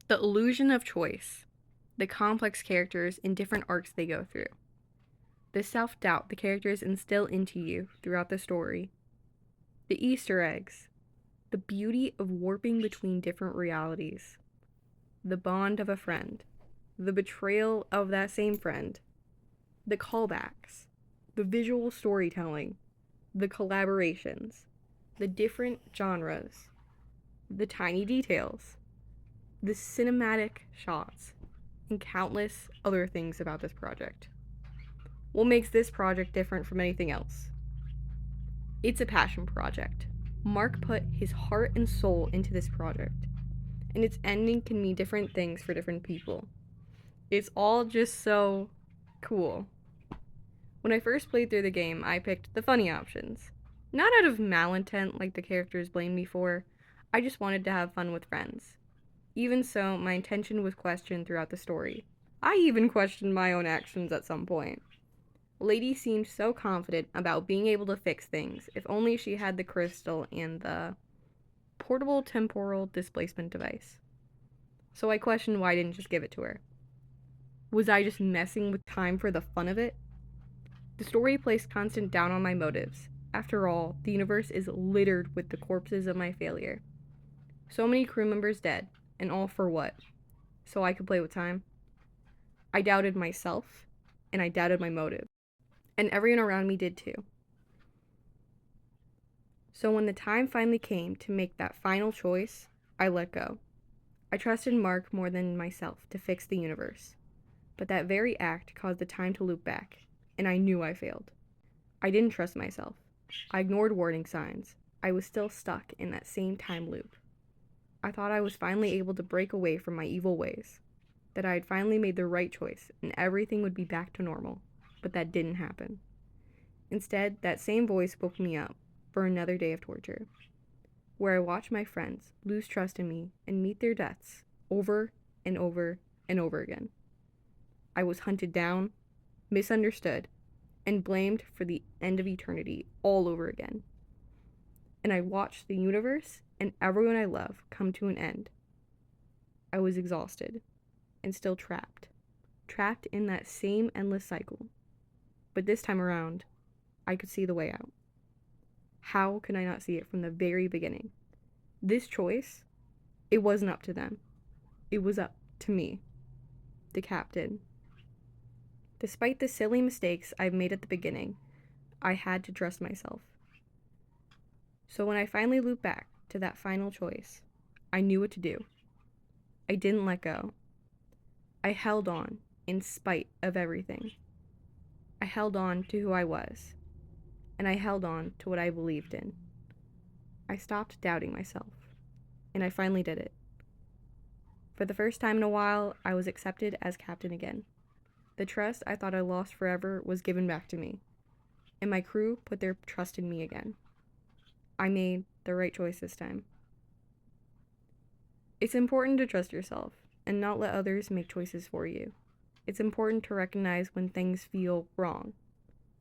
The illusion of choice, the complex characters and different arcs they go through, the self-doubt the characters instill into you throughout the story, the Easter eggs, the beauty of warping between different realities, the bond of a friend, the betrayal of that same friend, the callbacks, the visual storytelling, the collaborations, the different genres, the tiny details, the cinematic shots, and countless other things about this project. What makes this project different from anything else? It's a passion project. Mark put his heart and soul into this project, and its ending can mean different things for different people. It's all just so cool. When I first played through the game, I picked the funny options. Not out of malintent like the characters blamed me for, I just wanted to have fun with friends. Even so, my intention was questioned throughout the story. I even questioned my own actions at some point. Lady seemed so confident about being able to fix things, if only she had the crystal and the portable temporal displacement device. So I questioned why I didn't just give it to her. Was I just messing with time for the fun of it? The story placed constant doubt on my motives. After all, the universe is littered with the corpses of my failure. So many crew members dead, and all for what? So I could play with time? I doubted myself, and I doubted my motive. And everyone around me did too. So when the time finally came to make that final choice, I let go. I trusted Mark more than myself to fix the universe. But that very act caused the time to loop back, and I knew I failed. I didn't trust myself. I ignored warning signs. I was still stuck in that same time loop. I thought I was finally able to break away from my evil ways, that I had finally made the right choice and everything would be back to normal, but that didn't happen. Instead, that same voice woke me up for another day of torture, where I watched my friends lose trust in me and meet their deaths over and over and over again. I was hunted down, misunderstood, and blamed for the end of eternity all over again. And I watched the universe and everyone I love come to an end. I was exhausted and still trapped in that same endless cycle. But this time around, I could see the way out. How could I not see it from the very beginning? This choice, it wasn't up to them. It was up to me, the captain. Despite the silly mistakes I've made at the beginning, I had to trust myself. So when I finally looped back to that final choice, I knew what to do. I didn't let go. I held on in spite of everything. I held on to who I was, and I held on to what I believed in. I stopped doubting myself, and I finally did it. For the first time in a while, I was accepted as captain again. The trust I thought I lost forever was given back to me, and my crew put their trust in me again. I made the right choice this time. It's important to trust yourself and not let others make choices for you. It's important to recognize when things feel wrong,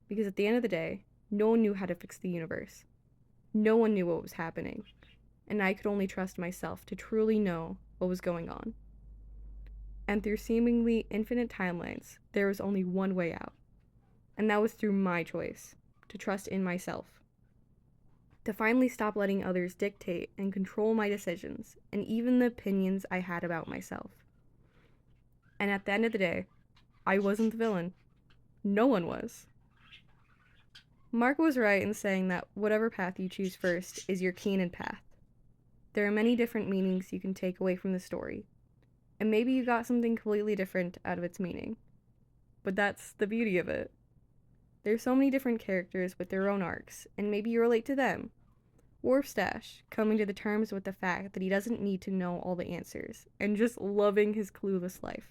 because at the end of the day, no one knew how to fix the universe. No one knew what was happening, and I could only trust myself to truly know what was going on. And through seemingly infinite timelines, there was only one way out, and that was through my choice, to trust in myself. To finally stop letting others dictate and control my decisions, and even the opinions I had about myself. And at the end of the day, I wasn't the villain. No one was. Mark was right in saying that whatever path you choose first is your canon path. There are many different meanings you can take away from the story, and maybe you got something completely different out of its meaning. But that's the beauty of it. There's so many different characters with their own arcs, and maybe you relate to them. Warfstash coming to the terms with the fact that he doesn't need to know all the answers, and just loving his clueless life.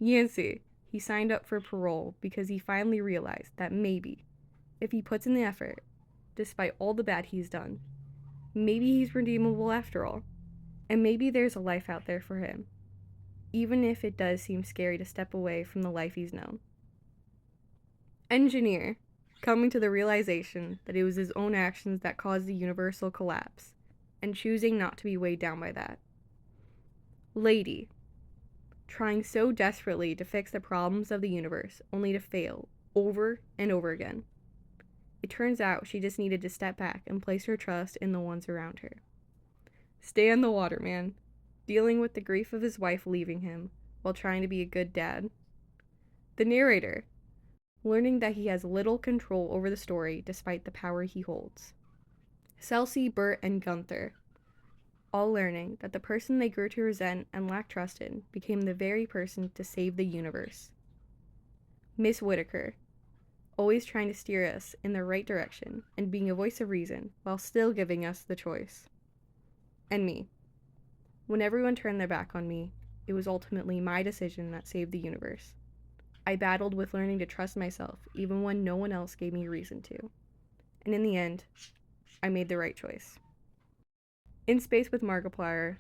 Yancey, he signed up for parole because he finally realized that maybe, if he puts in the effort, despite all the bad he's done, maybe he's redeemable after all, and maybe there's a life out there for him, even if it does seem scary to step away from the life he's known. Engineer, coming to the realization that it was his own actions that caused the universal collapse, and choosing not to be weighed down by that. Lady, trying so desperately to fix the problems of the universe only to fail over and over again. It turns out she just needed to step back and place her trust in the ones around her. Stay on the water, man, dealing with the grief of his wife leaving him while trying to be a good dad. The narrator, learning that he has little control over the story despite the power he holds. Celsi, Bert, and Gunther, all learning that the person they grew to resent and lack trust in became the very person to save the universe. Miss Whitaker, always trying to steer us in the right direction and being a voice of reason while still giving us the choice. And me. When everyone turned their back on me, it was ultimately my decision that saved the universe. I battled with learning to trust myself even when no one else gave me reason to. And in the end, I made the right choice. In Space with Markiplier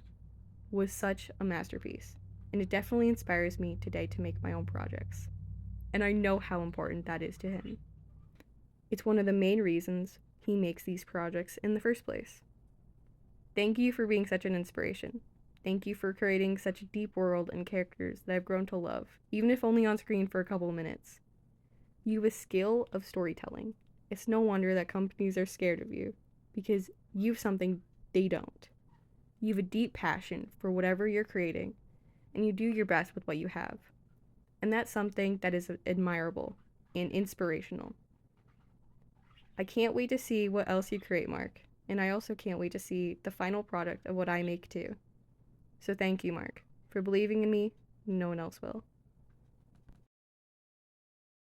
was such a masterpiece, and it definitely inspires me today to make my own projects. And I know how important that is to him. It's one of the main reasons he makes these projects in the first place. Thank you for being such an inspiration. Thank you for creating such a deep world and characters that I've grown to love, even if only on screen for a couple minutes. You have a skill of storytelling. It's no wonder that companies are scared of you, because you have something they don't. You have a deep passion for whatever you're creating, and you do your best with what you have. And that's something that is admirable and inspirational. I can't wait to see what else you create, Mark, and I also can't wait to see the final product of what I make too. So thank you, Mark, for believing in me. No one else will.